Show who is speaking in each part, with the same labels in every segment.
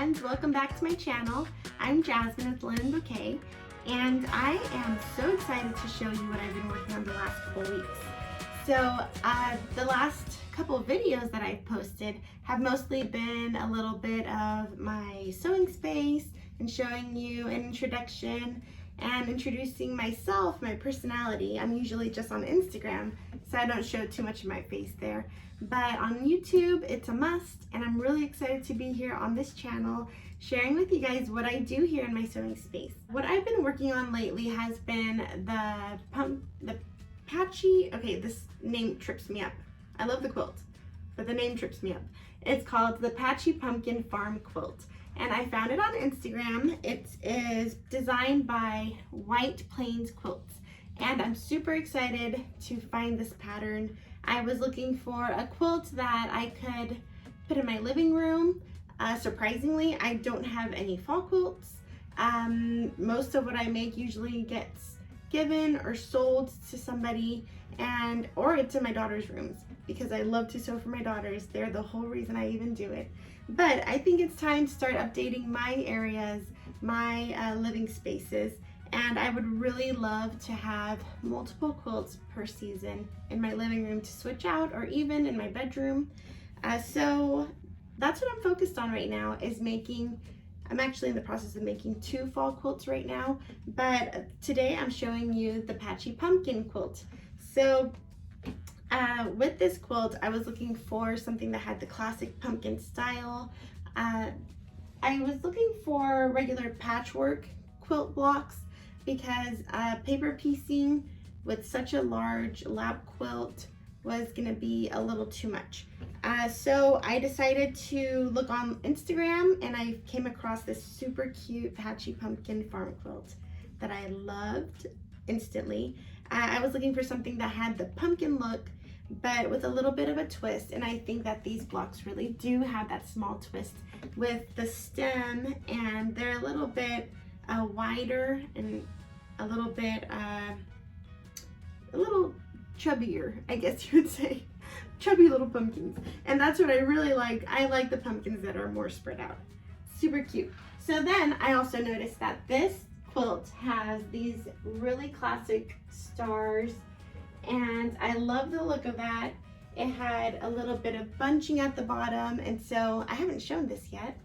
Speaker 1: friends, welcome back to my channel. I'm Jasmine with Linen Bouquet, and I am so excited to show you what I've been working on the last couple weeks. So the last couple of videos that I've posted have mostly been a little bit of my sewing space and showing you an introduction and introducing myself, my personality. I'm usually just on Instagram, so I don't show too much of my face there. But on YouTube, it's a must, and I'm really excited to be here on this channel sharing with you guys what I do here in my sewing space. What I've been working on lately has been the Patchy, okay, this name trips me up. I love the quilt, but the name trips me up. It's called the Patchy Pumpkin Farm Quilt, and I found it on Instagram. It is designed by White Plains Quilts, and I'm super excited to find this pattern. I was looking for a quilt that I could put in my living room. Surprisingly, I don't have any fall quilts. Most of what I make usually gets given or sold to somebody, or it's in my daughter's rooms because I love to sew for my daughters. They're the whole reason I even do it. But I think it's time to start updating my areas, my living spaces. And I would really love to have multiple quilts per season in my living room to switch out, or even in my bedroom. So that's what I'm focused on right now, is I'm actually in the process of making 2 fall quilts right now, but today I'm showing you the Patchy Pumpkin quilt. So with this quilt, I was looking for something that had the classic pumpkin style. I was looking for regular patchwork quilt blocks, because paper piecing with such a large lap quilt was gonna be a little too much. So I decided to look on Instagram, and I came across this super cute Patchy Pumpkin Farm Quilt that I loved instantly. I was looking for something that had the pumpkin look, but with a little bit of a twist, and I think that these blocks really do have that small twist with the stem, and they're a little bit wider and a little chubbier, I guess you would say. Chubby little pumpkins, and that's what I really like. I like the pumpkins that are more spread out. Super cute. So then I also noticed that this quilt has these really classic stars, and I love the look of that. It had a little bit of bunching at the bottom, and so I haven't shown this yet.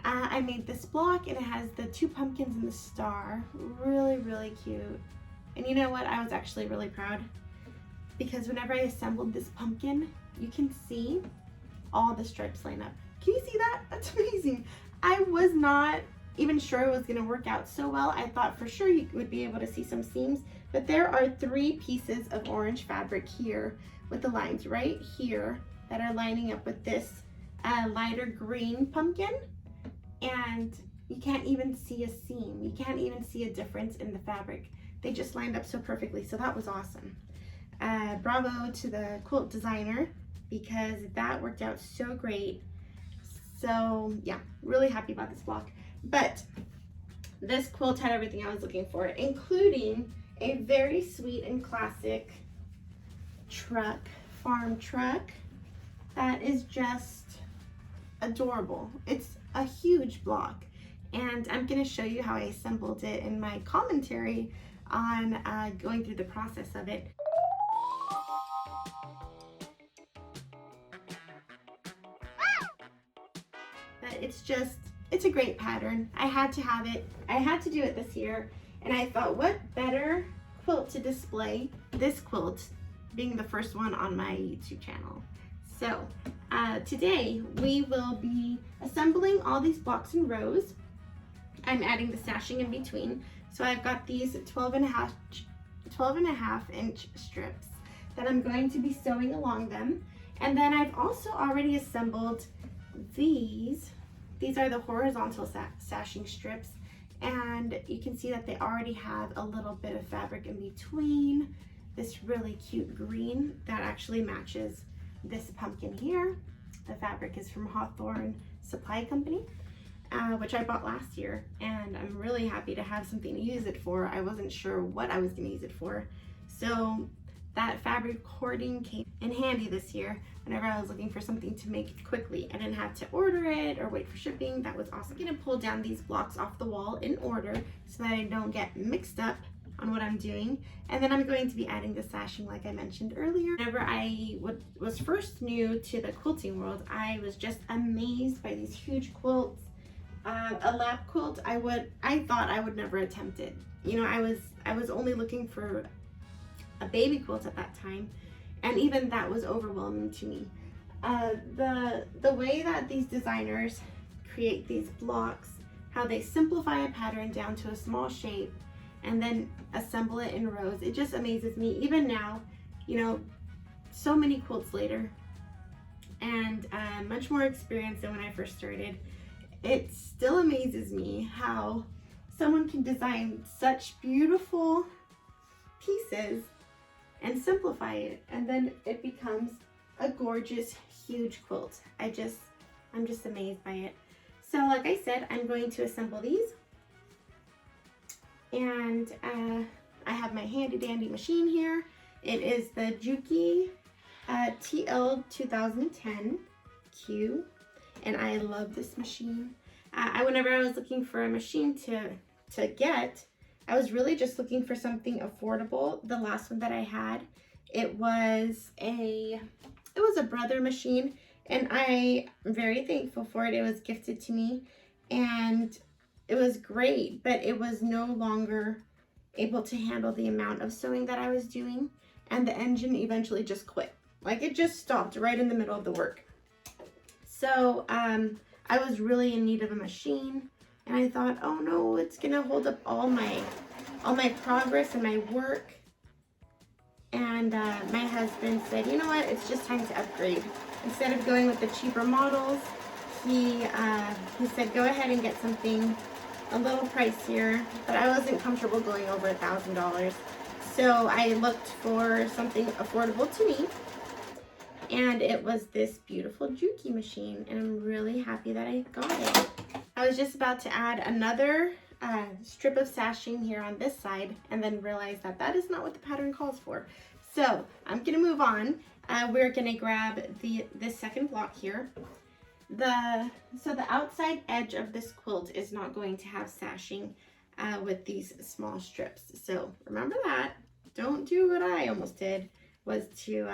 Speaker 1: I made this block, and it has the 2 pumpkins and the star. Really, really cute. And you know what? I was actually really proud, because whenever I assembled this pumpkin, you can see all the stripes line up. Can you see that? That's amazing. I was not even sure it was gonna work out so well. I thought for sure you would be able to see some seams, but there are 3 pieces of orange fabric here with the lines right here that are lining up with this lighter green pumpkin, and you can't even see a seam. You can't even see a difference in the fabric. They just lined up so perfectly, so that was awesome. Bravo to the quilt designer, because that worked out so great. So yeah, really happy about this block. But this quilt had everything I was looking for, including a very sweet and classic farm truck that is just adorable. It's a huge block, and I'm going to show you how I assembled it in my commentary on going through the process of it. But it's a great pattern. I had to have it. I had to do it this year, and I thought, what better quilt to display, this quilt being the first one on my YouTube channel. So today we will be assembling all these blocks in rows. I'm adding the stashing in between. So I've got these 12 and a half inch strips that I'm going to be sewing along them. And then I've also already assembled these. These are the horizontal stashing strips, and you can see that they already have a little bit of fabric in between. This really cute green that actually matches this pumpkin here. The fabric is from Hawthorne Supply Company, which I bought last year, and I'm really happy to have something to use it for. I wasn't sure what I was going to use it for. So that fabric hoarding came in handy this year whenever I was looking for something to make quickly. I didn't have to order it or wait for shipping. That was awesome. I'm gonna pull down these blocks off the wall in order so that I don't get mixed up on what I'm doing. And then I'm going to be adding the sashing like I mentioned earlier. Whenever I was first new to the quilting world, I was just amazed by these huge quilts. A lap quilt, I thought I would never attempt it. You know, I was only looking for a baby quilt at that time, and even that was overwhelming to me. The way that these designers create these blocks, how they simplify a pattern down to a small shape and then assemble it in rows, it just amazes me. Even now, you know, so many quilts later and much more experience than when I first started, it still amazes me how someone can design such beautiful pieces and simplify it, and then it becomes a gorgeous, huge quilt. I'm just amazed by it. So like I said, I'm going to assemble these, and I have my handy dandy machine here. It is the Juki TL 2010Q, and I love this machine. Whenever I was looking for a machine to get, I was really just looking for something affordable. The last one that I had, it was a brother machine, and I'm very thankful for it. It was gifted to me, and it was great, but it was no longer able to handle the amount of sewing that I was doing, and the engine eventually just quit. Like, it just stopped right in the middle of the work. So I was really in need of a machine, and I thought, oh no, it's gonna hold up all my progress and my work. And my husband said, you know what, it's just time to upgrade. Instead of going with the cheaper models, he said, go ahead and get something a little pricier, but I wasn't comfortable going over $1,000. So I looked for something affordable to me, and it was this beautiful Juki machine, and I'm really happy that I got it. I was just about to add another strip of sashing here on this side, and then realized that that is not what the pattern calls for. So I'm gonna move on. We're gonna grab this second block here. So the outside edge of this quilt is not going to have sashing with these small strips. So remember that. Don't do what I almost did, was to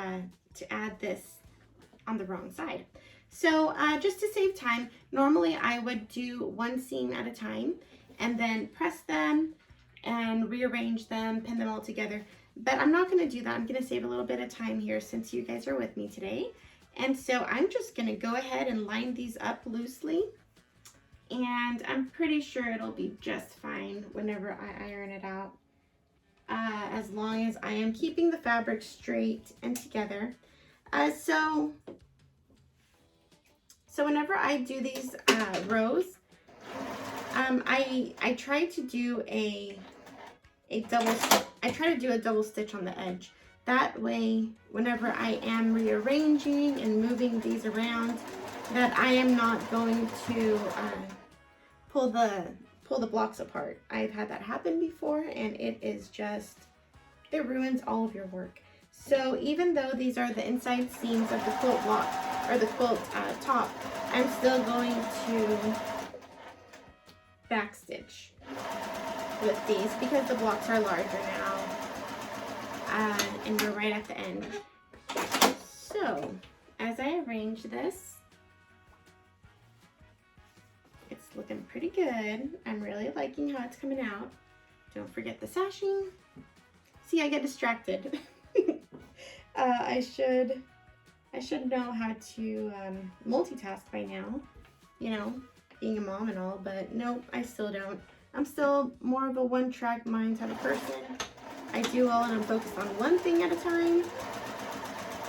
Speaker 1: add this on the wrong side. So just to save time, normally I would do one seam at a time and then press them and rearrange them, pin them all together. But I'm not gonna do that. I'm gonna save a little bit of time here since you guys are with me today. And so I'm just gonna go ahead and line these up loosely, and I'm pretty sure it'll be just fine whenever I iron it out, as long as I am keeping the fabric straight and together. So whenever I do these rows, I try to do a double stitch on the edge. That way, whenever I am rearranging and moving these around, that I am not going to pull the blocks apart. I've had that happen before, and it ruins all of your work. So even though these are the inside seams of the quilt block, or the quilt top, I'm still going to backstitch with these because the blocks are larger now, and we're right at the end. So as I arrange this, it's looking pretty good. I'm really liking how it's coming out. Don't forget the sashing. See, I get distracted. I should know how to multitask by now, you know, being a mom and all, but nope, I still don't. I'm still more of a one-track mind type of person. I do all and I'm focused on one thing at a time.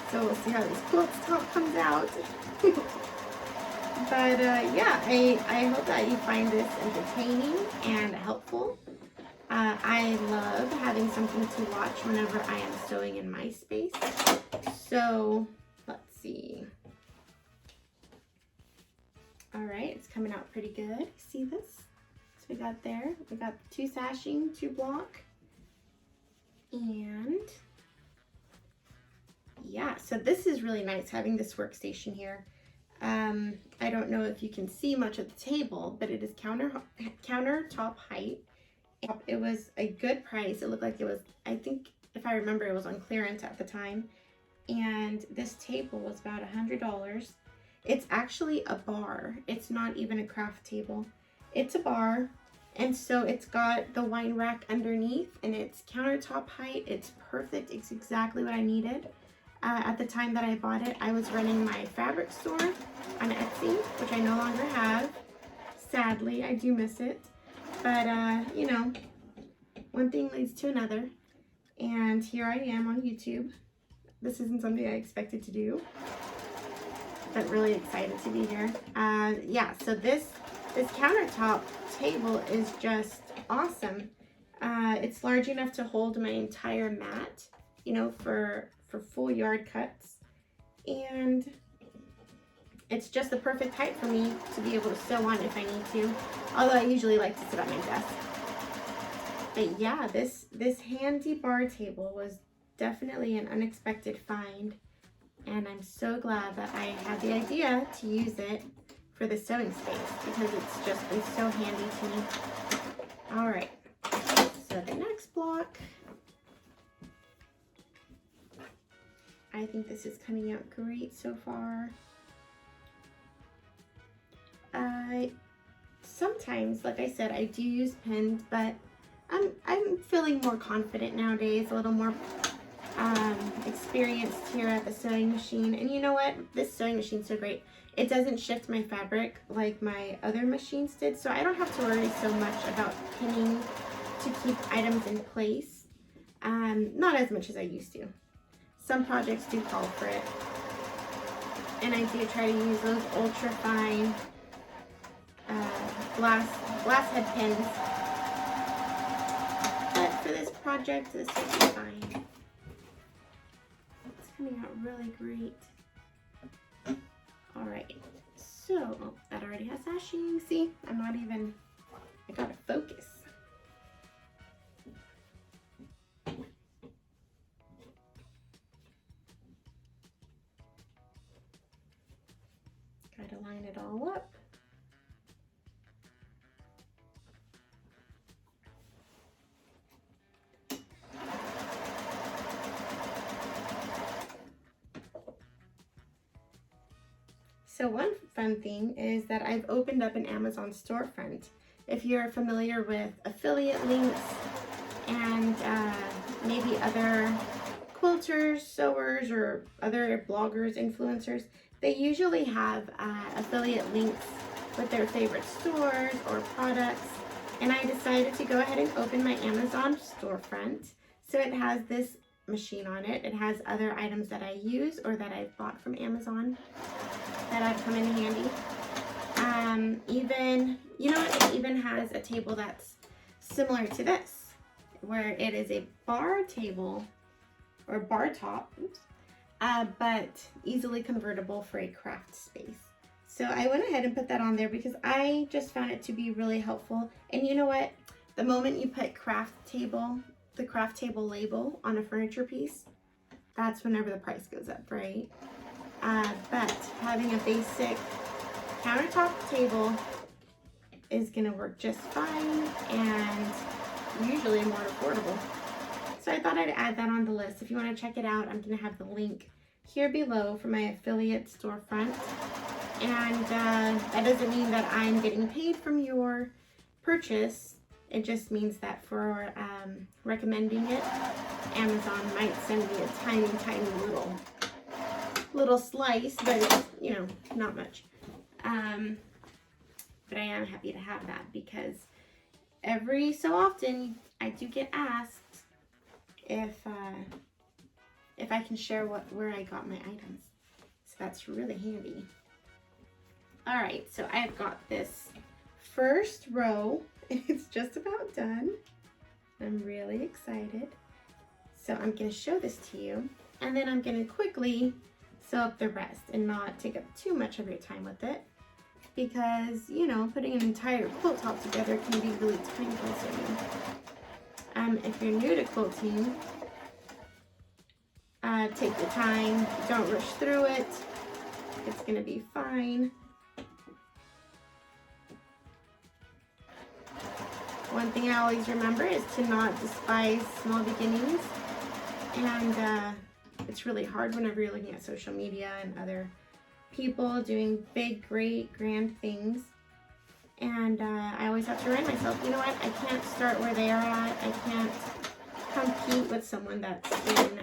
Speaker 1: So we'll see how this quilt top comes out. But yeah, I hope that you find this entertaining and helpful. I love having something to watch whenever I am sewing in my space. So let's see. All right, it's coming out pretty good. See this? So we got 2 sashing, 2 block, and yeah, so this is really nice having this workstation here. I don't know if you can see much of the table, but it is countertop height. It was a good price. It looked like it was, I think if I remember, it was on clearance at the time. And this table was about $100. It's actually a bar. It's not even a craft table. It's a bar. And so it's got the wine rack underneath and it's countertop height. It's perfect. It's exactly what I needed. At the time that I bought it, I was running my fabric store on Etsy, which I no longer have. Sadly, I do miss it. But, you know, one thing leads to another. And here I am on YouTube. This isn't something I expected to do, but really excited to be here. Yeah, so this countertop table is just awesome. It's large enough to hold my entire mat, you know, for full yard cuts. And it's just the perfect height for me to be able to sew on if I need to. Although I usually like to sit at my desk. But yeah, this handy bar table was definitely an unexpected find. And I'm so glad that I had the idea to use it for the sewing space because it's just been so handy to me. All right, so the next block, I think this is coming out great so far. Sometimes, like I said, I do use pins, but I'm feeling more confident nowadays, a little more experienced here at the sewing machine. And you know what? This sewing machine's so great. It doesn't shift my fabric like my other machines did, so I don't have to worry so much about pinning to keep items in place. Not as much as I used to. Some projects do call for it. And I do try to use those ultra fine glass head pins. But for this project, this will be fine. It's coming out really great. Alright, so that already has sashing. See, I gotta focus. Gotta line it all up. So one fun thing is that I've opened up an Amazon storefront. If you're familiar with affiliate links and maybe other quilters, sewers, or other bloggers, influencers, they usually have affiliate links with their favorite stores or products. And I decided to go ahead and open my Amazon storefront. So it has this machine on it. It has other items that I use or that I've bought from Amazon that have come in handy. Even, you know what, it even has a table that's similar to this, where it is a bar table or bar top, but easily convertible for a craft space. So I went ahead and put that on there because I just found it to be really helpful. And you know what, the moment you put the craft table label on a furniture piece, that's whenever the price goes up, right? But having a basic countertop table is gonna work just fine and usually more affordable. So I thought I'd add that on the list. If you want to check it out, I'm gonna have the link here below for my affiliate storefront. And that doesn't mean that I'm getting paid from your purchase. It just means that for recommending it, Amazon might send me a tiny, tiny little slice, but it's, you know, not much. But I am happy to have that because every so often I do get asked if I can share where I got my items. So that's really handy. All right, so I've got this first row. It's just about done. I'm really excited. So I'm gonna show this to you, and then I'm gonna quickly sew up the rest and not take up too much of your time with it, because, you know, putting an entire quilt top together can be really time consuming. If you're new to quilting, Take your time, don't rush through it. It's gonna be fine. One thing I always remember is to not despise small beginnings. And it's really hard whenever you're looking at social media and other people doing big, great, grand things. And I always have to remind myself, you know what, I can't start where they are at. I can't compete with someone that's been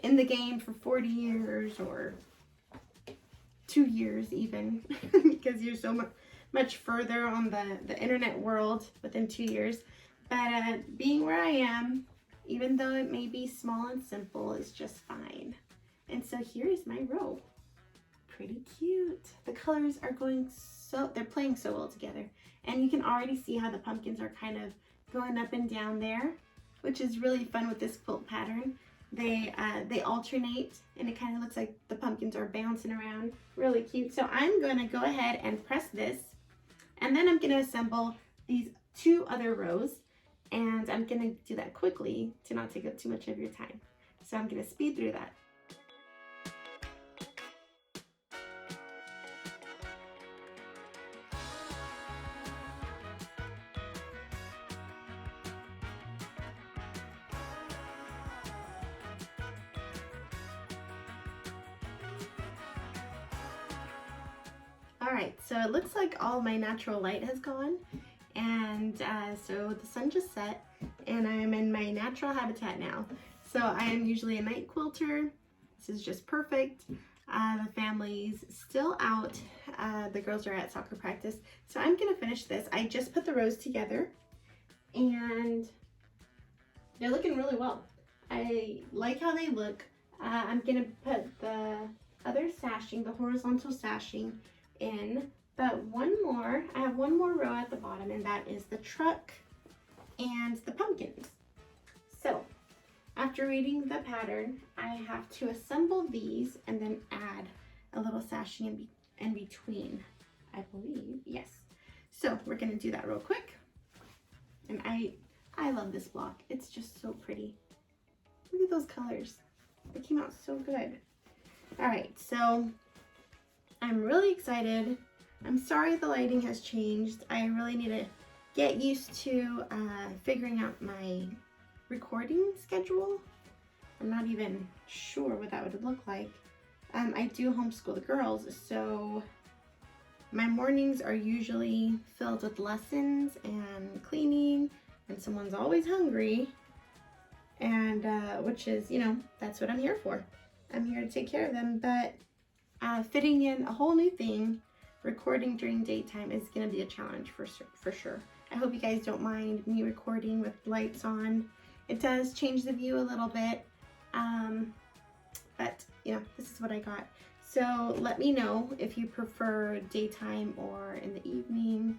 Speaker 1: in the game for 40 years or 2 years even, because you're so much further on the internet world within 2 years. But being where I am, even though it may be small and simple, is just fine. And so here's my row. Pretty cute. The colors are they're playing so well together. And you can already see how the pumpkins are kind of going up and down there, which is really fun with this quilt pattern. They alternate, and it kind of looks like the pumpkins are bouncing around. Really cute. So I'm going to go ahead and press this, and then I'm going to assemble these 2 other rows, and I'm going to do that quickly to not take up too much of your time. So I'm going to speed through that. Alright, so it looks like all my natural light has gone, and so the sun just set, and I'm in my natural habitat now. So I am usually a night quilter. This is just perfect. The family's still out. The girls are at soccer practice. So I'm going to finish this. I just put the rows together, and they're looking really well. I like how they look. I'm going to put the other sashing, the horizontal sashing, in, but I have one more row at the bottom, and that is the truck and the pumpkins. So after reading the pattern, I have to assemble these and then add a little sashing in between, I believe. Yes. So we're going to do that real quick. And I love this block. It's just so pretty. Look at those colors. They came out so good. All right, so I'm really excited. I'm sorry the lighting has changed. I really need to get used to figuring out my recording schedule. I'm not even sure what that would look like. I do homeschool the girls, so my mornings are usually filled with lessons and cleaning, and someone's always hungry, and which is, you know, that's what I'm here for. I'm here to take care of them, but fitting in a whole new thing, recording during daytime, is going to be a challenge for sure. I hope you guys don't mind me recording with lights on. It does change the view a little bit, but you know, this is what I got. So let me know if you prefer daytime or in the evening,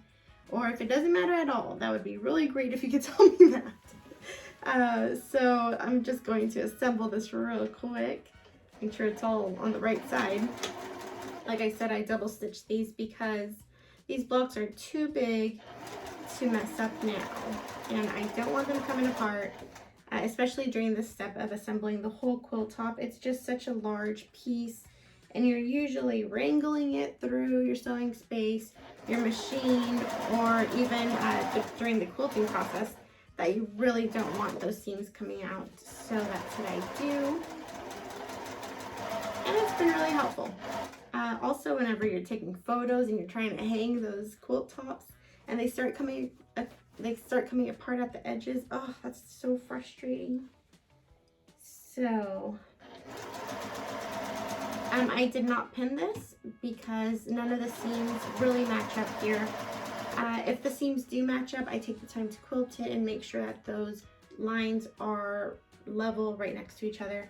Speaker 1: or if it doesn't matter at all. That would be really great if you could tell me that. So I'm just going to assemble this real quick. Make sure it's all on the right side. Like I said, I double stitched these because these blocks are too big to mess up now, and I don't want them coming apart, especially during the step of assembling the whole quilt top. It's just such a large piece, and you're usually wrangling it through your sewing space, your machine, or even during the quilting process, that you really don't want those seams coming out. So that's what I do. And it's been really helpful. Also, whenever you're taking photos and you're trying to hang those quilt tops and they start coming apart at the edges, oh, that's so frustrating. So I did not pin this because none of the seams really match up here. If the seams do match up, I take the time to quilt it and make sure that those lines are level right next to each other.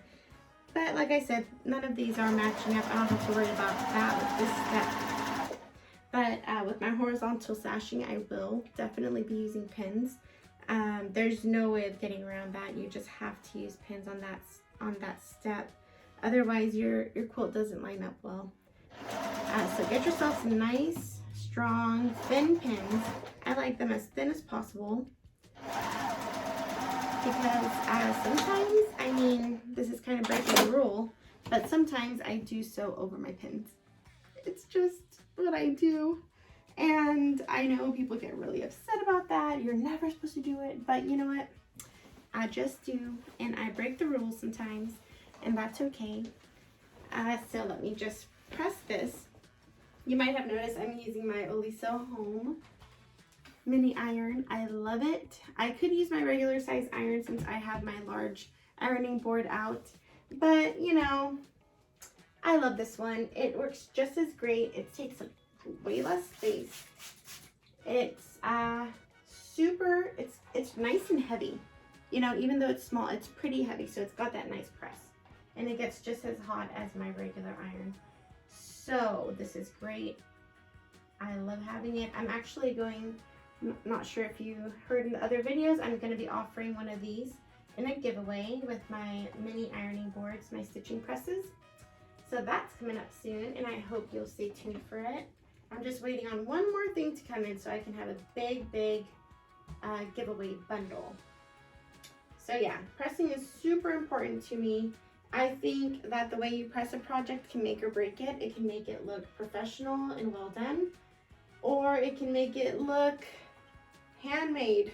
Speaker 1: But like I said, none of these are matching up. I don't have to worry about that with this step. But with my horizontal sashing, I will definitely be using pins. There's no way of getting around that. You just have to use pins on that step. Otherwise, your quilt doesn't line up well. So get yourself some nice, strong, thin pins. I like them as thin as possible, because sometimes I mean, this is kind of breaking the rule, but sometimes I do sew over my pins. It's just what I do. And I know people get really upset about that. You're never supposed to do it, but you know what? I just do, and I break the rules sometimes, and that's okay. So let me just press this. You might have noticed I'm using my Oliso Home mini iron. I love it. I could use my regular size iron since I have my large ironing board out, but you know, I love this one. It works just as great. It takes up way less space. It's it's nice and heavy. You know, even though it's small, it's pretty heavy, so it's got that nice press. And it gets just as hot as my regular iron. So this is great. I love having it. I'm actually going, not sure if you heard in the other videos, I'm going to be offering one of these in a giveaway with my mini ironing boards, my stitching presses. So that's coming up soon, and I hope you'll stay tuned for it. I'm just waiting on one more thing to come in so I can have a big giveaway bundle. So yeah, pressing is super important to me. I think that the way you press a project can make or break it. It can make it look professional and well done, or it can make it look handmade,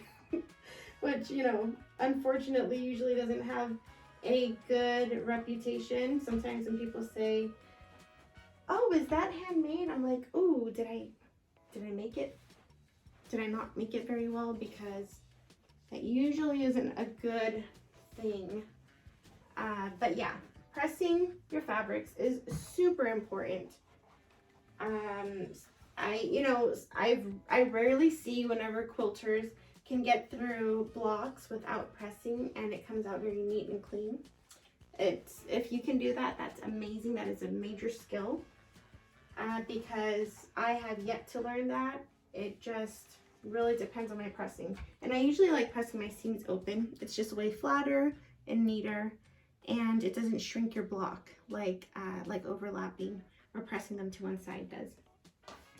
Speaker 1: which, you know, unfortunately usually doesn't have a good reputation. Sometimes when people say, oh, is that handmade? I'm like, ooh, did I make it? Did I not make it very well? Because that usually isn't a good thing. But yeah, pressing your fabrics is super important. I rarely see whenever quilters can get through blocks without pressing and it comes out very neat and clean. If you can do that, that's amazing. That is a major skill, because I have yet to learn that. It just really depends on my pressing. And I usually like pressing my seams open. It's just way flatter and neater, and it doesn't shrink your block like overlapping or pressing them to one side does.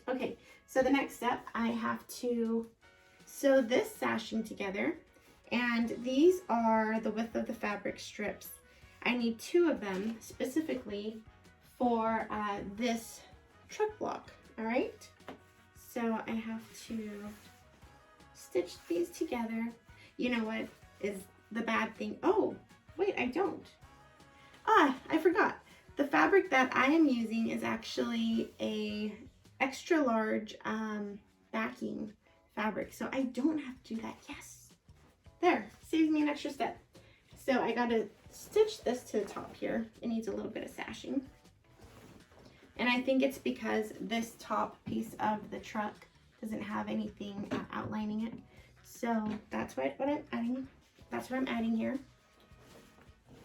Speaker 1: Okay, so the next step, I have to sew this sashing together, and these are the width of the fabric strips. I need 2 of them specifically for this truck block. All right, so I have to stitch these together. You know what is the bad thing? Oh, wait, I don't. I forgot. The fabric that I am using is actually a extra large backing fabric, so I don't have to do that. Yes, there, saves me an extra step. So I gotta stitch this to the top here. It needs a little bit of sashing, and I think it's because this top piece of the truck doesn't have anything outlining it, so that's what I'm adding. That's what I'm adding here.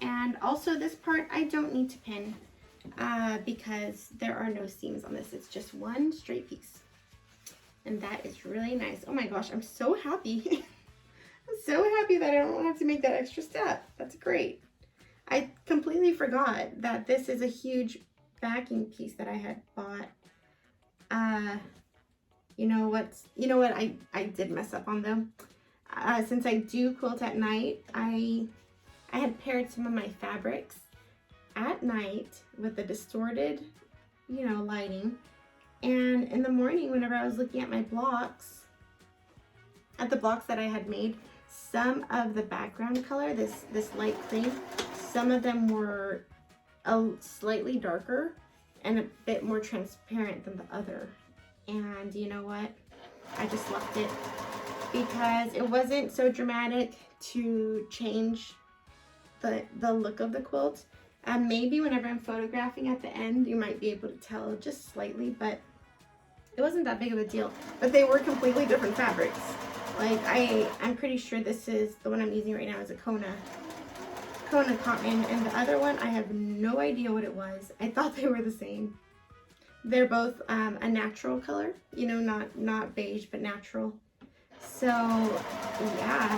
Speaker 1: And also this part I don't need to pin because there are no seams on this. It's just one straight piece, and that is really nice. Oh my gosh, I'm so happy. I'm so happy that I don't have to make that extra step. That's great. I completely forgot that this is a huge backing piece that I had bought. You know what I did mess up on though? Since I do quilt at night, I had paired some of my fabrics at night with the distorted, you know, lighting. And in the morning, whenever I was looking at my blocks, at the blocks that I had made, some of the background color, this light cream, some of them were slightly darker and a bit more transparent than the other. And you know what? I just left it because it wasn't so dramatic to change the look of the quilt. Maybe whenever I'm photographing at the end, you might be able to tell just slightly, but it wasn't that big of a deal. But they were completely different fabrics. Like I'm pretty sure this is the one I'm using right now is a Kona cotton, and the other one I have no idea what it was. I thought they were the same. They're both a natural color, you know, not beige but natural. So yeah,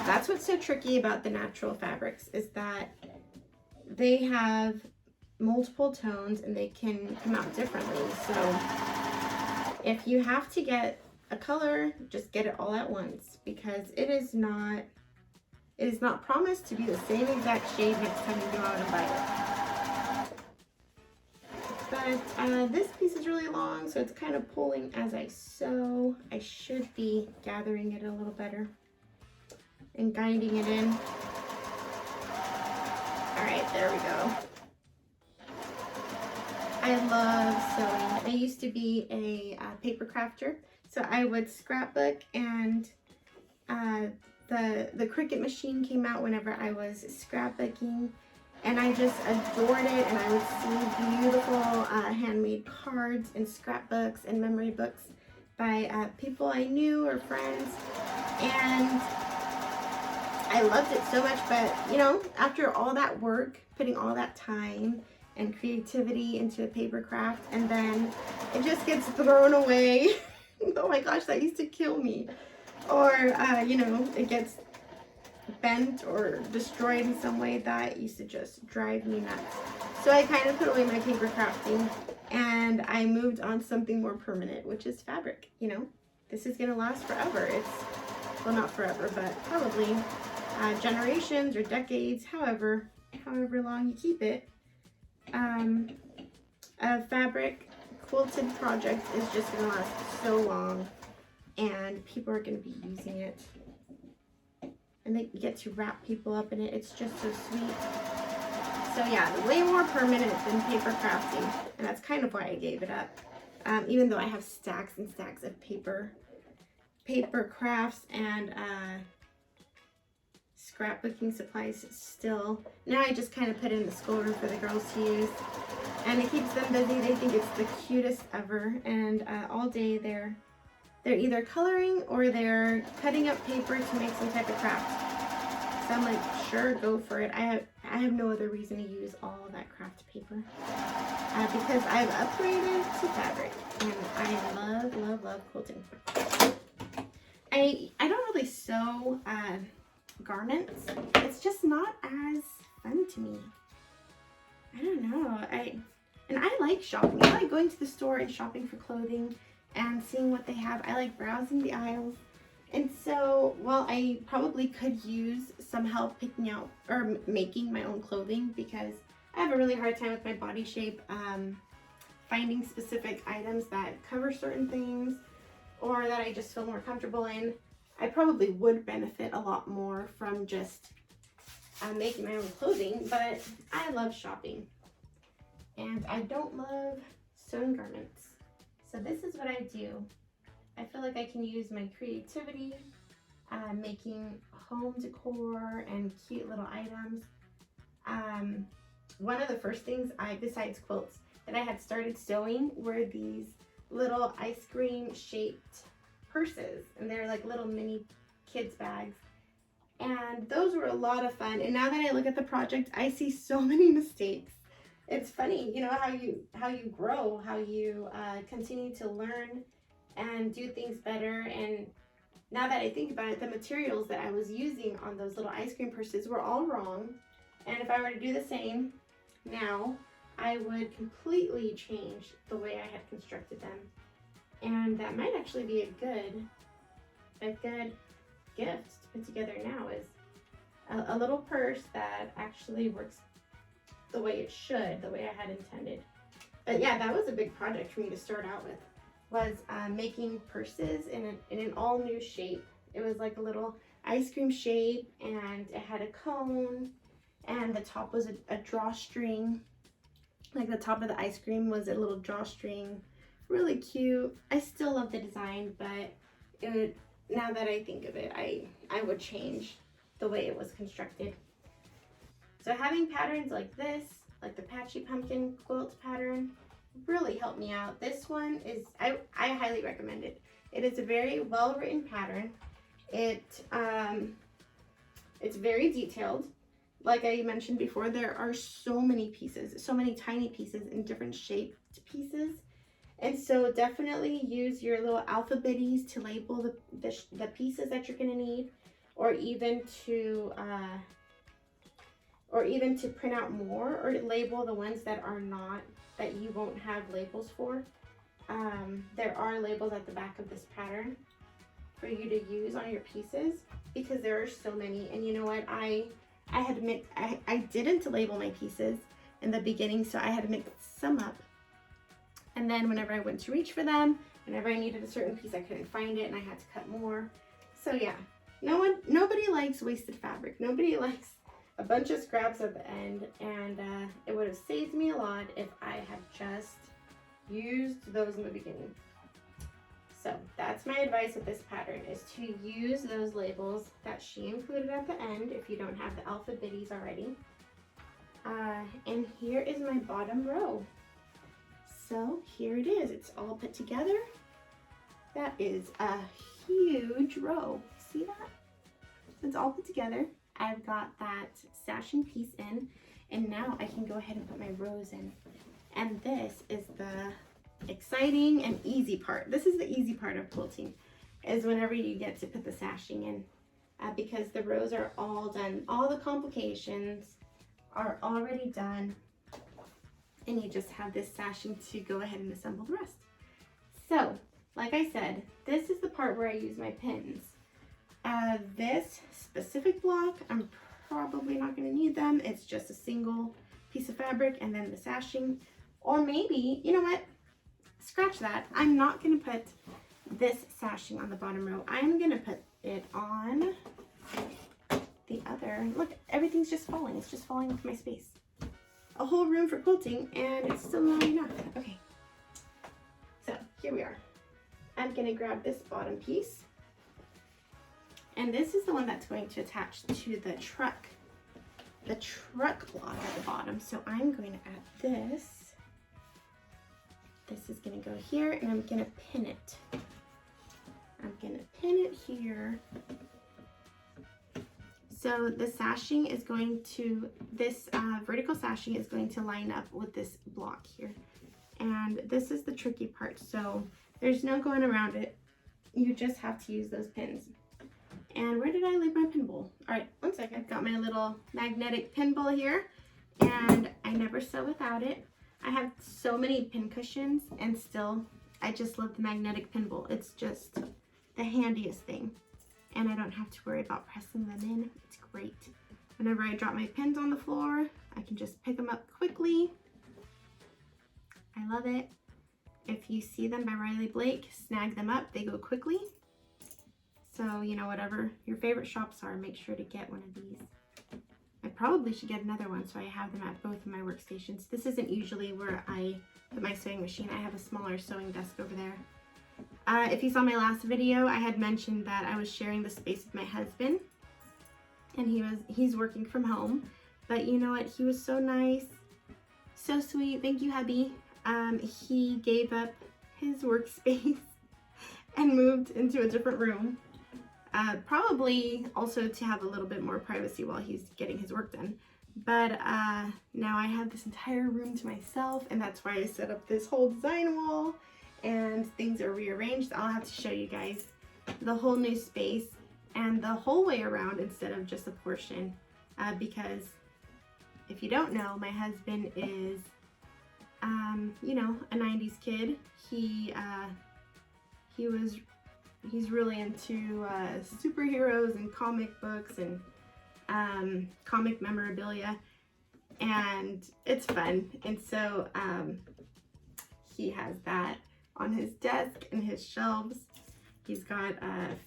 Speaker 1: that's what's so tricky about the natural fabrics, is that they have multiple tones and they can come out differently. So if you have to get a color, just get it all at once, because it is it is not promised to be the same exact shade next time you go out and buy it. But this piece is really long, so it's kind of pulling as I sew. I should be gathering it a little better and guiding it in. All right, there we go. I love sewing. I used to be a paper crafter, so I would scrapbook, and the Cricut machine came out whenever I was scrapbooking, and I just adored it. And I would see beautiful handmade cards and scrapbooks and memory books by people I knew or friends, and I loved it so much. But you know, after all that work, putting all that time and creativity into a paper craft, and then it just gets thrown away. Oh my gosh, that used to kill me. Or you know, it gets bent or destroyed in some way. That used to just drive me nuts. So I kind of put away my paper crafting, and I moved on to something more permanent, which is fabric. You know, this is gonna last forever. It's, well, not forever, but probably generations or decades, however long you keep it. A fabric quilted project is just gonna last so long, and people are gonna be using it, and they get to wrap people up in it. It's just so sweet. So yeah, way more permanent than paper crafting, and that's kind of why I gave it up. Even though I have stacks and stacks of paper crafts and scrapbooking supplies still. Now I just kind of put in the schoolroom for the girls to use, and it keeps them busy. They think it's the cutest ever, and all day they're either coloring or they're cutting up paper to make some type of craft. So I'm like, sure, go for it. I have no other reason to use all of that craft paper because I've upgraded to fabric, and I love quilting. I don't really sew garments. It's just not as fun to me. I don't know. I like shopping. I like going to the store and shopping for clothing and seeing what they have. I like browsing the aisles. And so, while I probably could use some help picking out or making my own clothing, because I have a really hard time with my body shape, finding specific items that cover certain things or that I just feel more comfortable in, I probably would benefit a lot more from just making my own clothing. But I love shopping, and I don't love sewn garments. So this is what I do. I feel like I can use my creativity making home decor and cute little items. One of the first things besides quilts, that I had started sewing were these little ice cream shaped purses, and they're like little mini kids bags, and those were a lot of fun. And now that I look at the project, I see so many mistakes. It's funny, you know, how you grow, how you continue to learn and do things better. And now that I think about it, the materials that I was using on those little ice cream purses were all wrong, and if I were to do the same now, I would completely change the way I had constructed them. And that might actually be a good gift to put together now, is a little purse that actually works the way it should, the way I had intended. But yeah, that was a big project for me to start out with, was making purses in an all new shape. It was like a little ice cream shape, and it had a cone, and the top was a drawstring. Like the top of the ice cream was a little drawstring. Really cute. I still love the design, but now that I think of it, I would change the way it was constructed. So having patterns like this, like the Patchy Pumpkin Quilt pattern, really helped me out. This one is, I highly recommend it. It is a very well written pattern. It's very detailed. Like I mentioned before, there are so many pieces, so many tiny pieces in different shaped pieces. And so definitely use your little alphabetties to label the pieces that you're gonna need, or even to print out more, or to label the ones that you won't have labels for. There are labels at the back of this pattern. for you to use on your pieces because there are so many. And you know what, I didn't label my pieces in the beginning, so I had to mix some up. And then whenever I went to reach for them, whenever I needed a certain piece, I couldn't find it and I had to cut more. So yeah, nobody likes wasted fabric. Nobody likes a bunch of scraps at the end, and it would have saved me a lot if I had just used those in the beginning. So that's my advice with this pattern, is to use those labels that she included at the end if you don't have the alphabetties already. And here is my bottom row. So here it is, it's all put together. That is a huge row. See that? It's all put together. I've got that sashing piece in, and now I can go ahead and put my rows in. And this is the exciting and easy part. This is the easy part of quilting, is whenever you get to put the sashing in, because the rows are all done. All the complications are already done, and you just have this sashing to go ahead and assemble the rest. So, like I said, this is the part where I use my pins. This specific block, I'm probably not going to need them. It's just a single piece of fabric and then the sashing. Or maybe, you know what? Scratch that. I'm not going to put this sashing on the bottom row. I'm going to put it on the other. Look, everything's just falling. It's just falling off my space. A whole room for quilting, and it's still not enough. Okay. So, here we are. I'm going to grab this bottom piece. And this is the one that's going to attach to the truck block at the bottom. So I'm going to add this. This is going to go here, and I'm going to pin it. I'm going to pin it here. So the sashing is going to, this vertical sashing is going to line up with this block here. And this is the tricky part. So there's no going around it. You just have to use those pins. And where did I leave my pin bowl? All right, one second. I've got my little magnetic pin bowl here, and I never sew without it. I have so many pin cushions, and still, I just love the magnetic pin bowl. It's just the handiest thing, and I don't have to worry about pressing them in. It's great. Whenever I drop my pins on the floor, I can just pick them up quickly. I love it. If you see them by Riley Blake, snag them up. They go quickly. So, you know, whatever your favorite shops are, make sure to get one of these. I probably should get another one so I have them at both of my workstations. This isn't usually where I put my sewing machine. I have a smaller sewing desk over there. If you saw my last video, I had mentioned that I was sharing the space with my husband, and he's working from home. But you know what? He was so nice, so sweet. Thank you, hubby. He gave up his workspace and moved into a different room. Probably also to have a little bit more privacy while he's getting his work done. But now I have this entire room to myself, and that's why I set up this whole design wall, and things are rearranged. I'll have to show you guys the whole new space and the whole way around instead of just a portion, because if you don't know, my husband is, you know, a 90s kid. He's really into superheroes and comic books and comic memorabilia, and it's fun. And so he has that on his desk and his shelves. He's got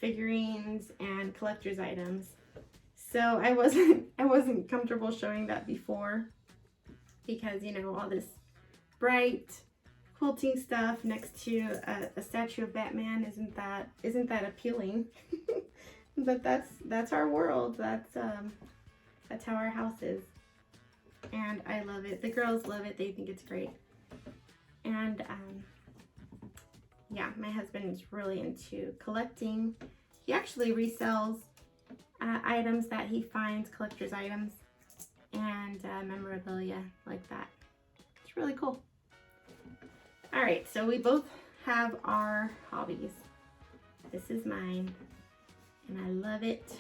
Speaker 1: figurines and collector's items. So I wasn't comfortable showing that before, because, you know, all this bright quilting stuff next to a statue of Batman isn't that appealing. But that's our world. That's how our house is, and I love it. The girls love it. They think it's great. And yeah, my husband is really into collecting. He actually resells items that he finds, collector's items, and memorabilia like that. It's really cool. All right, so we both have our hobbies. This is mine, and I love it.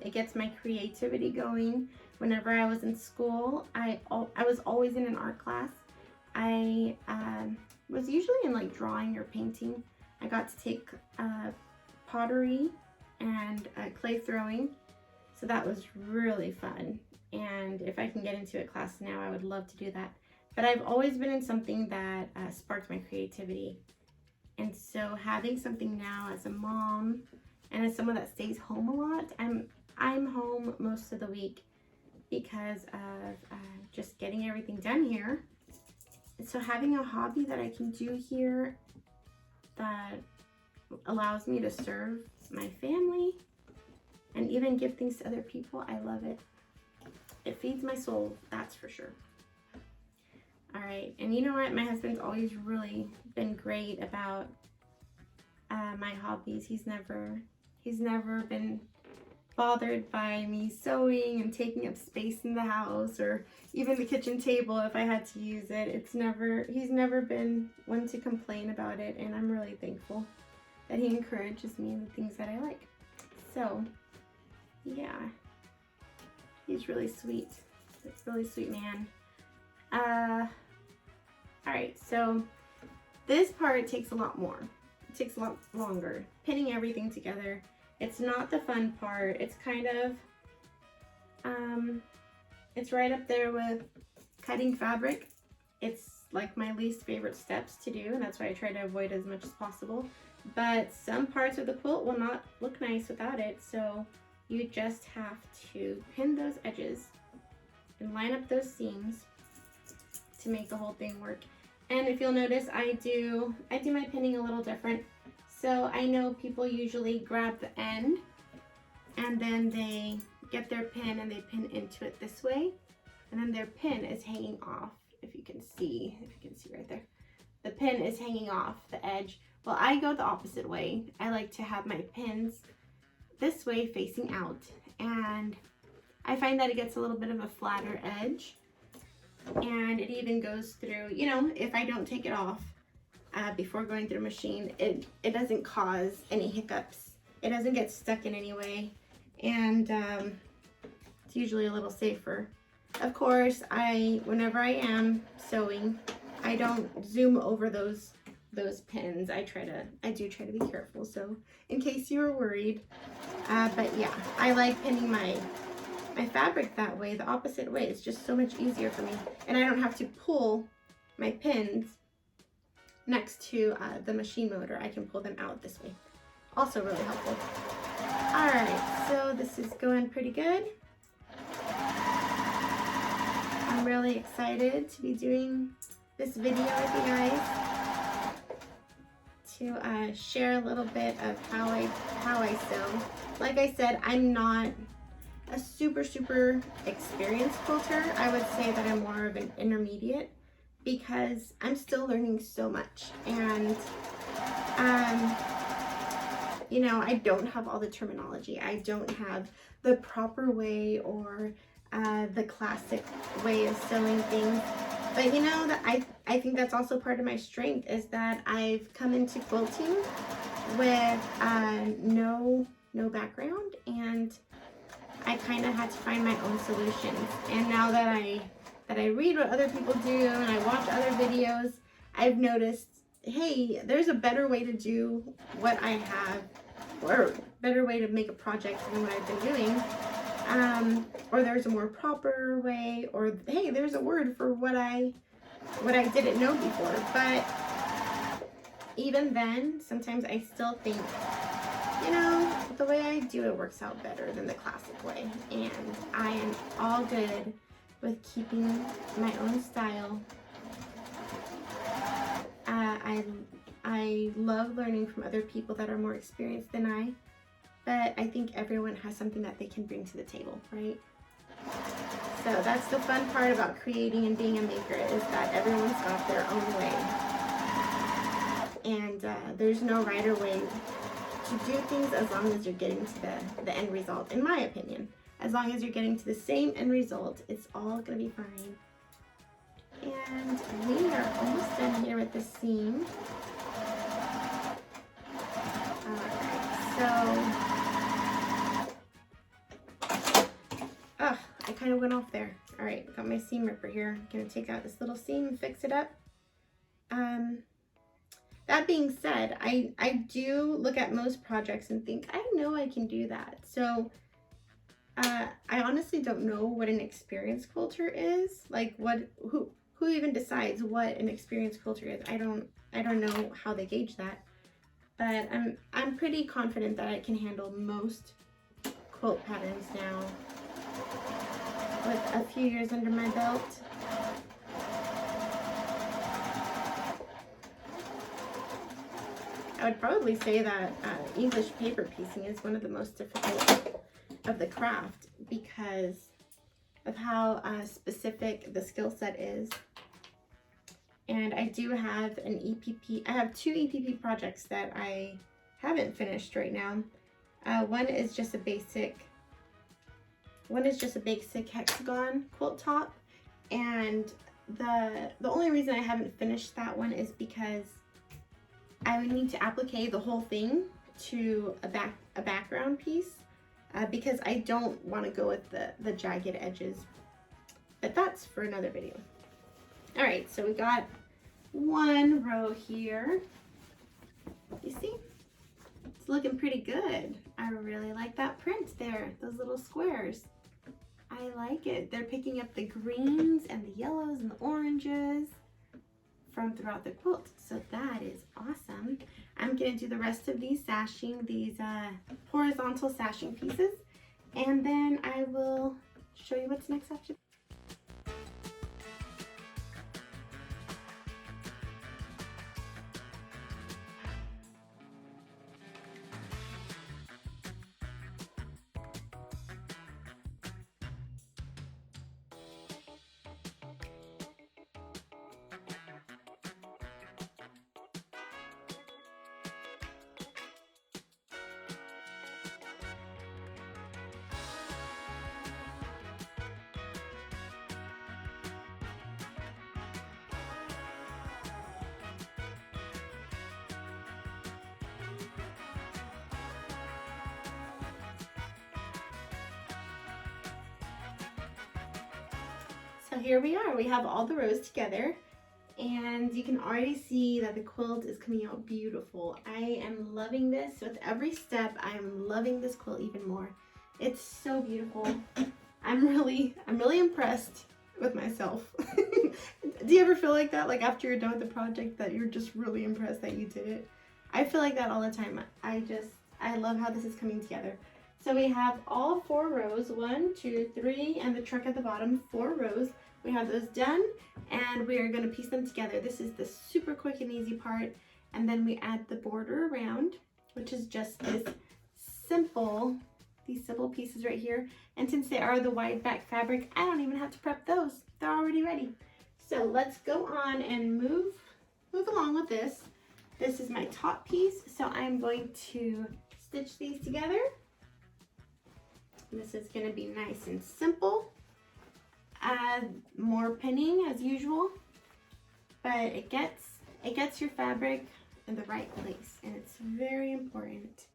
Speaker 1: It gets my creativity going. Whenever I was in school, I was always in an art class. I was usually in like drawing or painting, I got to take pottery and clay throwing, so that was really fun. And if I can get into a class now, I would love to do that. But I've always been in something that sparked my creativity. And so having something now as a mom and as someone that stays home a lot, I'm home most of the week because of just getting everything done here. And so having a hobby that I can do here that allows me to serve my family and even give things to other people, I love it. It feeds my soul, that's for sure. All right, and you know what? My husband's always really been great about my hobbies. He's never been bothered by me sewing and taking up space in the house, or even the kitchen table if I had to use it. He's never been one to complain about it, and I'm really thankful that he encourages me in the things that I like. So, yeah, he's really sweet. He's a really sweet man. All right, so this part takes a lot more. It takes a lot longer. Pinning everything together. It's not the fun part. It's kind of, it's right up there with cutting fabric. It's like my least favorite steps to do, and that's why I try to avoid as much as possible. But some parts of the quilt will not look nice without it, so you just have to pin those edges and line up those seams to make the whole thing work. And if you'll notice, I do my pinning a little different. So I know people usually grab the end and then they get their pin and they pin into it this way, and then their pin is hanging off. If you can see right there, the pin is hanging off the edge. Well, I go the opposite way. I like to have my pins this way facing out, and I find that it gets a little bit of a flatter edge, and it even goes through, you know, if I don't take it off before going through a machine, it doesn't cause any hiccups. It doesn't get stuck in any way, and it's usually a little safer. Of course, whenever I am sewing, I don't zoom over those pins. I do try to be careful, so in case you were worried. But yeah, I like pinning my fabric that way, the opposite way. It's just so much easier for me, and I don't have to pull my pins next to the machine motor. I can pull them out this way. Also really helpful. All right, so this is going pretty good. I'm really excited to be doing this video with you guys to share a little bit of how I sew. Like I said, I'm not a super experienced quilter. I would say that I'm more of an intermediate because I'm still learning so much, and you know, I don't have all the terminology. I don't have the proper way or the classic way of sewing things. But you know, that I think that's also part of my strength, is that I've come into quilting with no background, and I kind of had to find my own solutions. And now that I read what other people do and I watch other videos, I've noticed, hey, there's a better way to do what I have, or a better way to make a project than what I've been doing. Or there's a more proper way, or hey, there's a word for what I didn't know before. But even then, sometimes I still think, you know, the way I do it works out better than the classic way, and I am all good with keeping my own style. I love learning from other people that are more experienced than I, but I think everyone has something that they can bring to the table, right? So that's the fun part about creating and being a maker, is that everyone's got their own way. And there's no right or way to do things, as long as you're getting to the end result, in my opinion. As long as you're getting to the same end result, it's all gonna be fine. And we are almost done here with the seam. I kind of went off there. All right, got my seam ripper here. I'm gonna take out this little seam and fix it up. that being said, I do look at most projects and think, I know I can do that. So I honestly don't know what an experienced quilter is. Like who even decides what an experienced quilter is? I don't know how they gauge that. But I'm pretty confident that I can handle most quilt patterns now with a few years under my belt. I would probably say that English paper piecing is one of the most difficult of the craft because of how specific the skill set is. And I do have an EPP. I have 2 EPP projects that I haven't finished right now. One is just a basic hexagon quilt top, and the only reason I haven't finished that one is because I would need to applique the whole thing to a background piece because I don't want to go with the jagged edges. But that's for another video. All right, so we got one row here. You see? It's looking pretty good. I really like that print there, those little squares. I like it. They're picking up the greens and the yellows and the oranges from throughout the quilt. So that is awesome. I'm gonna do the rest of these sashing, these horizontal sashing pieces, and then I will show you what's next after. So here we are, we have all the rows together, and you can already see that the quilt is coming out beautiful. I am loving this. With every step, I'm loving this quilt even more. It's so beautiful. I'm really impressed with myself. Do you ever feel like that? Like after you're done with the project that you're just really impressed that you did it? I feel like that all the time. I love how this is coming together. So we have all 4 rows, 1, 2, 3, and the truck at the bottom, 4 rows. We have those done, and we are going to piece them together. This is the super quick and easy part, and then we add the border around, which is just these simple pieces right here. And since they are the wide back fabric, I don't even have to prep those. They're already ready. So let's go on and move along with this. This is my top piece, so I'm going to stitch these together. This is going to be nice and simple. Add more pinning as usual, but it gets your fabric in the right place, and it's very important.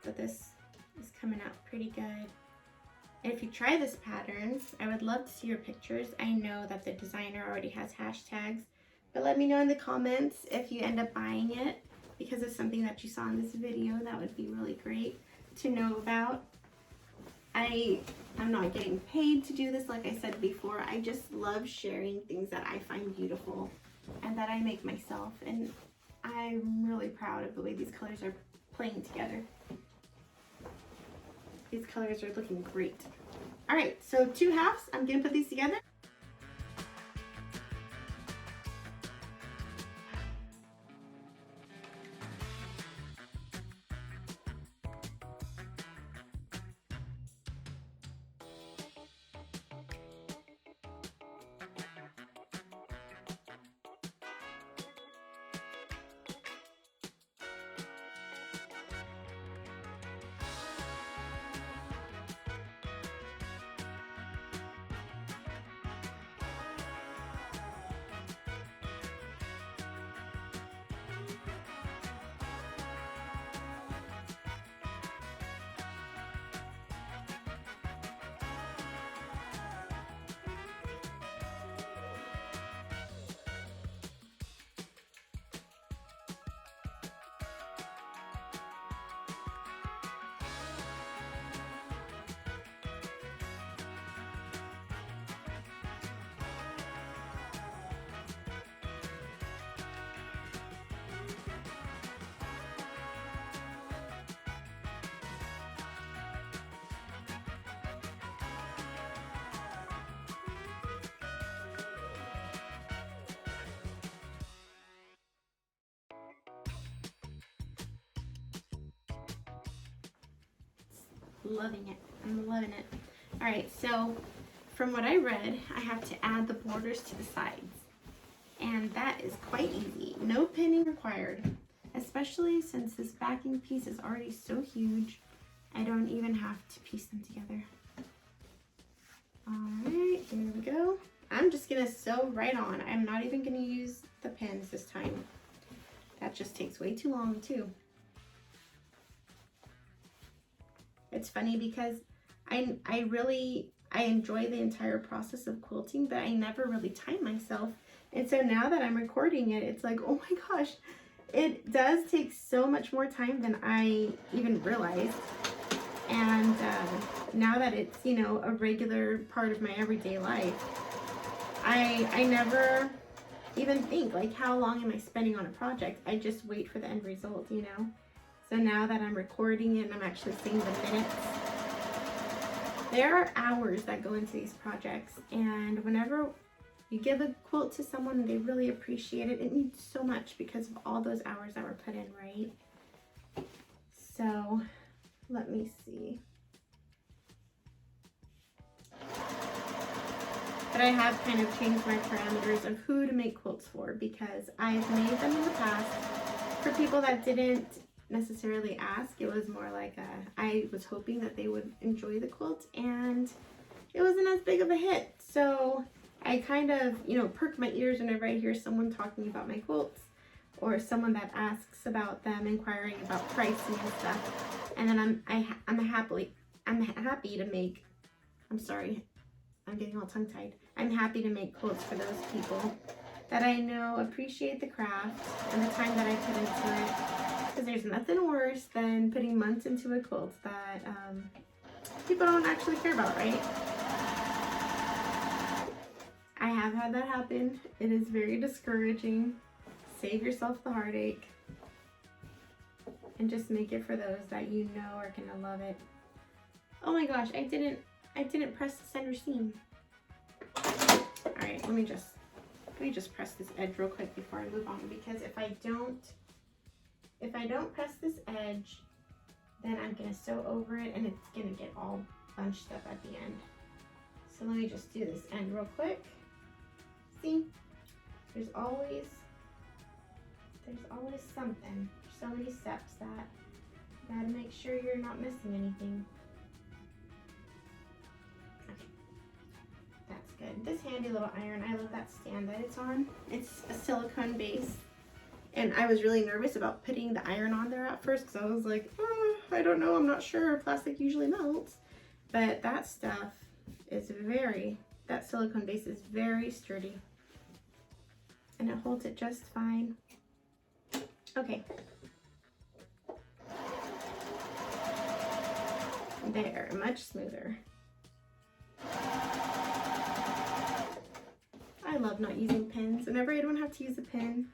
Speaker 1: but this is coming out pretty good. And if you try this pattern, I would love to see your pictures. I know that the designer already has hashtags, but let me know in the comments if you end up buying it because it's something that you saw in this video. That would be really great to know about. I'm not getting paid to do this, like I said before. I just love sharing things that I find beautiful and that I make myself, and I'm really proud of the way these colors are playing together. These colors are looking great. All right, so 2 halves, I'm gonna put these together. Loving it. I'm loving it. All right, so from what I read, I have to add the borders to the sides, and that is quite easy. No pinning required, especially since this backing piece is already so huge. I don't even have to piece them together. All right, here we go. I'm just gonna sew right on. I'm not even gonna use the pins this time. That just takes way too long too. It's funny because I enjoy the entire process of quilting, but I never really time myself. And so now that I'm recording it, it's like, oh my gosh, it does take so much more time than I even realized. And now that it's, you know, a regular part of my everyday life, I never even think like, how long am I spending on a project? I just wait for the end result, you know? So now that I'm recording it and I'm actually seeing the minutes, there are hours that go into these projects, and whenever you give a quilt to someone and they really appreciate it, it means so much because of all those hours that were put in, right? So let me see. But I have kind of changed my parameters of who to make quilts for, because I've made them in the past for people that didn't necessarily ask. It was more like I was hoping that they would enjoy the quilt, and it wasn't as big of a hit. So I kind of, you know, perk my ears whenever I hear someone talking about my quilts, or someone that asks about them, inquiring about pricing and stuff. And then I'm happy to make, I'm sorry, I'm getting all tongue-tied. I'm happy to make quilts for those people that I know appreciate the craft and the time that I put into it. Because there's nothing worse than putting months into a quilt that people don't actually care about, right? I have had that happen. It is very discouraging. Save yourself the heartache and just make it for those that you know are gonna love it. Oh my gosh, I didn't press the center seam. All right, let me just press this edge real quick before I move on, because if I don't press this edge, then I'm gonna sew over it and it's gonna get all bunched up at the end. So let me just do this end real quick. See, there's always something. There's so many steps that you gotta make sure you're not missing anything. Okay, that's good. This handy little iron, I love that stand that it's on. It's a silicone base, And I was really nervous about putting the iron on there at first because I was like, oh, I don't know, I'm not sure. Plastic usually melts. But that stuff is that silicone base is very sturdy. And it holds it just fine. Okay. There, much smoother. I love not using pins. Whenever I don't have to use a pin,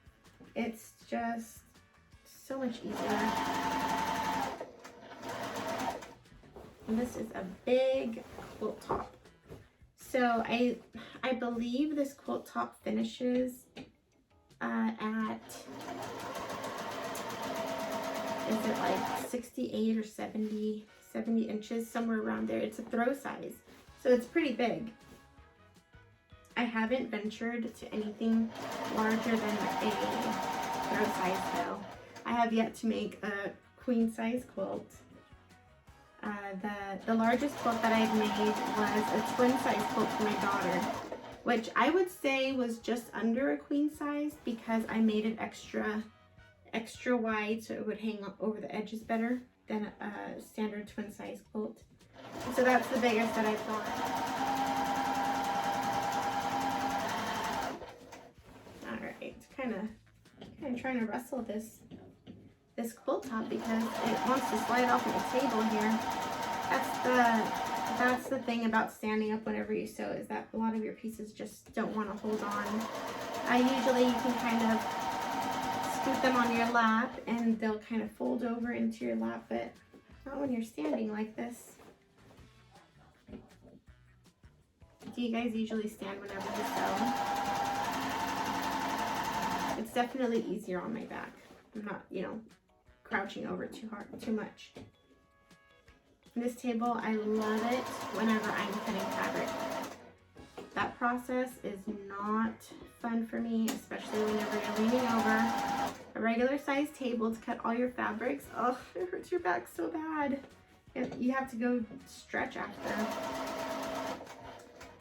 Speaker 1: it's just so much easier. And this is a big quilt top. So I believe this quilt top finishes at, is it like 68 or 70 inches, somewhere around there. It's a throw size, so it's pretty big. I haven't ventured to anything larger than a throw size though. I have yet to make a queen size quilt. The largest quilt that I've made was a twin size quilt for my daughter, which I would say was just under a queen size because I made it extra wide so it would hang over the edges better than a standard twin size quilt. So that's the biggest that I've got. Alright, kind of trying to wrestle this quilt top because it wants to slide off of the table here. That's the thing about standing up whenever you sew, is that a lot of your pieces just don't want to hold on. Usually you can kind of scoot them on your lap and they'll kind of fold over into your lap, but not when you're standing like this. Do you guys usually stand whenever you sew? It's definitely easier on my back. I'm not, crouching over too much. This table, I love it whenever I'm cutting fabric. That process is not fun for me, especially whenever you're leaning over a regular sized table to cut all your fabrics. Oh, it hurts your back so bad. You have to go stretch after.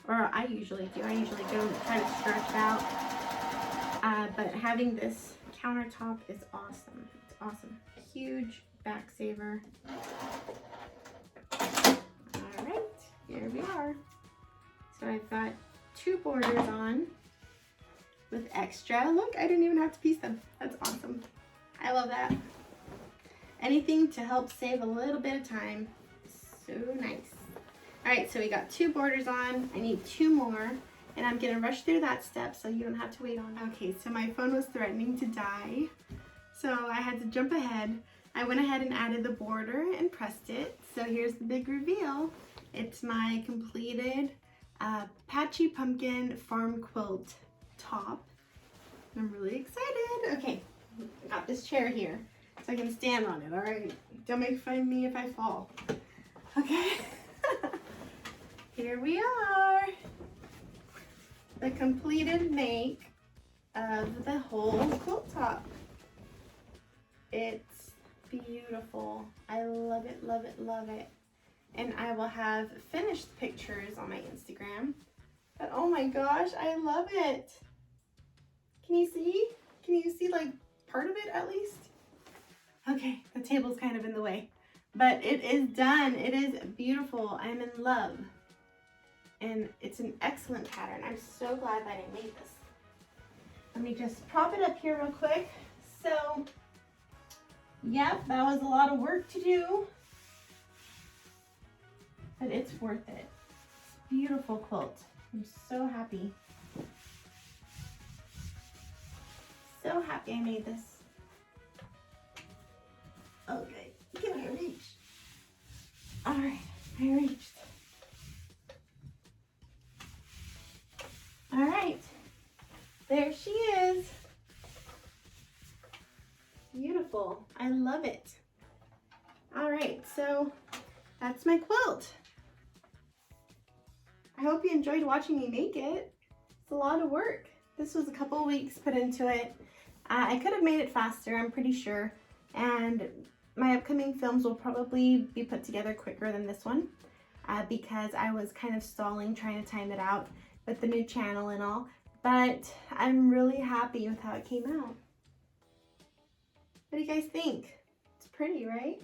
Speaker 1: Or I usually do. I usually go try to stretch out. But having this countertop is awesome. It's awesome. Huge back saver. Alright, here we are. So I've got 2 borders on with extra. Look, I didn't even have to piece them. That's awesome. I love that. Anything to help save a little bit of time. So nice. Alright, so we got 2 borders on. I need 2 more. And I'm going to rush through that step so you don't have to wait on. Okay, so my phone was threatening to die. So I had to jump ahead. I went ahead and added the border and pressed it. So here's the big reveal. It's my completed Patchy Pumpkin Farm Quilt top. I'm really excited. Okay, I got this chair here so I can stand on it, all right? Don't make fun of me if I fall. Okay, here we are. The completed make of the whole quilt top. It's beautiful. I love it, love it, love it. And I will have finished pictures on my Instagram. But oh my gosh, I love it. Can you see? Can you see like part of it at least? Okay, the table's kind of in the way. But it is done. It is beautiful. I'm in love. And it's an excellent pattern. I'm so glad that I made this. Let me just prop it up here real quick. So, yep, that was a lot of work to do. But it's worth it. It's a beautiful quilt. I'm so happy. So happy I made this. Okay, can I reach? All right, I reached. All right, there she is. Beautiful, I love it. All right, so that's my quilt. I hope you enjoyed watching me make it. It's a lot of work. This was a couple weeks put into it. I could have made it faster, I'm pretty sure. And my upcoming films will probably be put together quicker than this one because I was kind of stalling trying to time it out with the new channel and all. But I'm really happy with how it came out. What do you guys think? It's pretty, right?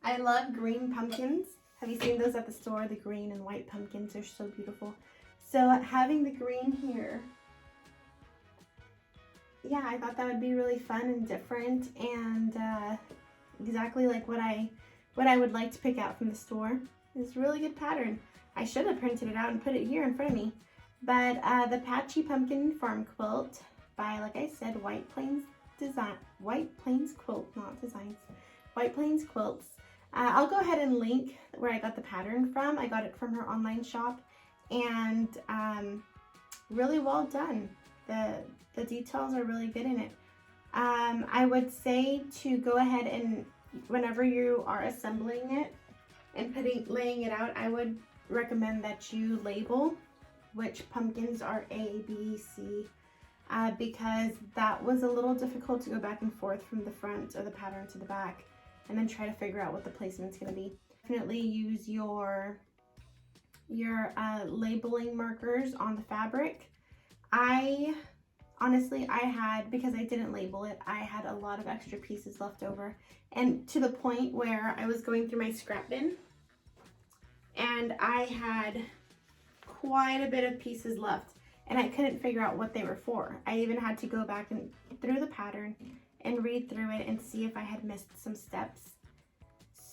Speaker 1: I love green pumpkins. Have you seen those at the store? The green and white pumpkins are so beautiful. So having the green here, yeah, I thought that would be really fun and different, and exactly like what I would like to pick out from the store. It's a really good pattern. I should have printed it out and put it here in front of me. But the Patchy Pumpkin Farm Quilt by, like I said, White Plains Quilt, not designs. White Plains Quilts. I'll go ahead and link where I got the pattern from. I got it from her online shop, and really well done. The details are really good in it. I would say to go ahead and whenever you are assembling it and laying it out, I would recommend that you label which pumpkins are A, B, C, because that was a little difficult to go back and forth from the front of the pattern to the back and then try to figure out what the placement's going to be. Definitely use your labeling markers on the fabric. Honestly, because I didn't label it, I had a lot of extra pieces left over, and to the point where I was going through my scrap bin and I had quite a bit of pieces left and I couldn't figure out what they were for. I even had to go back and through the pattern and read through it and see if I had missed some steps.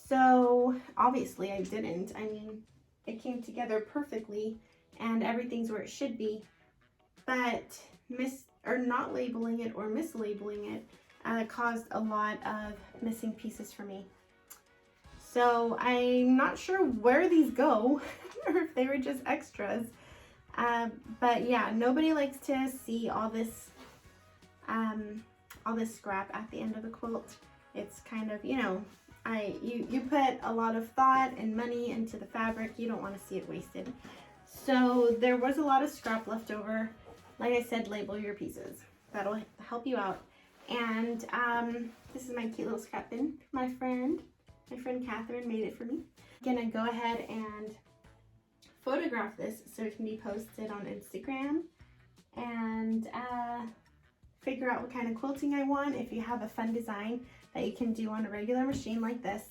Speaker 1: So obviously I didn't. I mean, it came together perfectly and everything's where it should be, but not labeling it or mislabeling it caused a lot of missing pieces for me. So I'm not sure where these go or if they were just extras. But yeah, nobody likes to see all this scrap at the end of the quilt. It's kind of, you know, you put a lot of thought and money into the fabric. You don't want to see it wasted. So there was a lot of scrap left over. Like I said, label your pieces. That'll help you out. And this is my cute little scrap bin. My friend Catherine made it for me. I'm gonna go ahead and photograph this so it can be posted on Instagram and figure out what kind of quilting I want. If you have a fun design that you can do on a regular machine like this,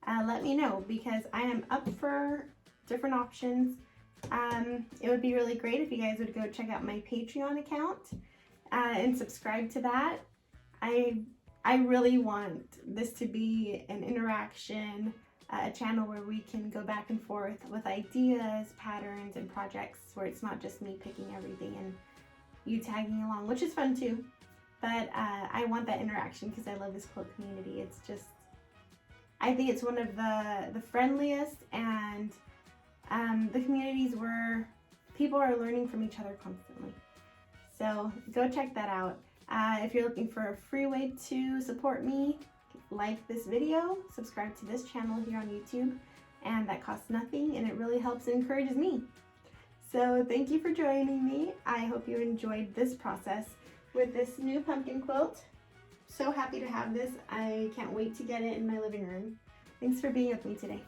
Speaker 1: let me know, because I am up for different options. It would be really great if you guys would go check out my Patreon account and subscribe to that. I really want this to be an interaction, a channel where we can go back and forth with ideas, patterns, and projects, where it's not just me picking everything and you tagging along, which is fun too. But I want that interaction because I love this quilt community. It's just, I think it's one of the friendliest and the communities where people are learning from each other constantly. So go check that out. If you're looking for a free way to support me, like this video, subscribe to this channel here on YouTube, and that costs nothing and it really helps and encourages me. So thank you for joining me. I hope you enjoyed this process with this new pumpkin quilt. So happy to have this. I can't wait to get it in my living room. Thanks for being with me today.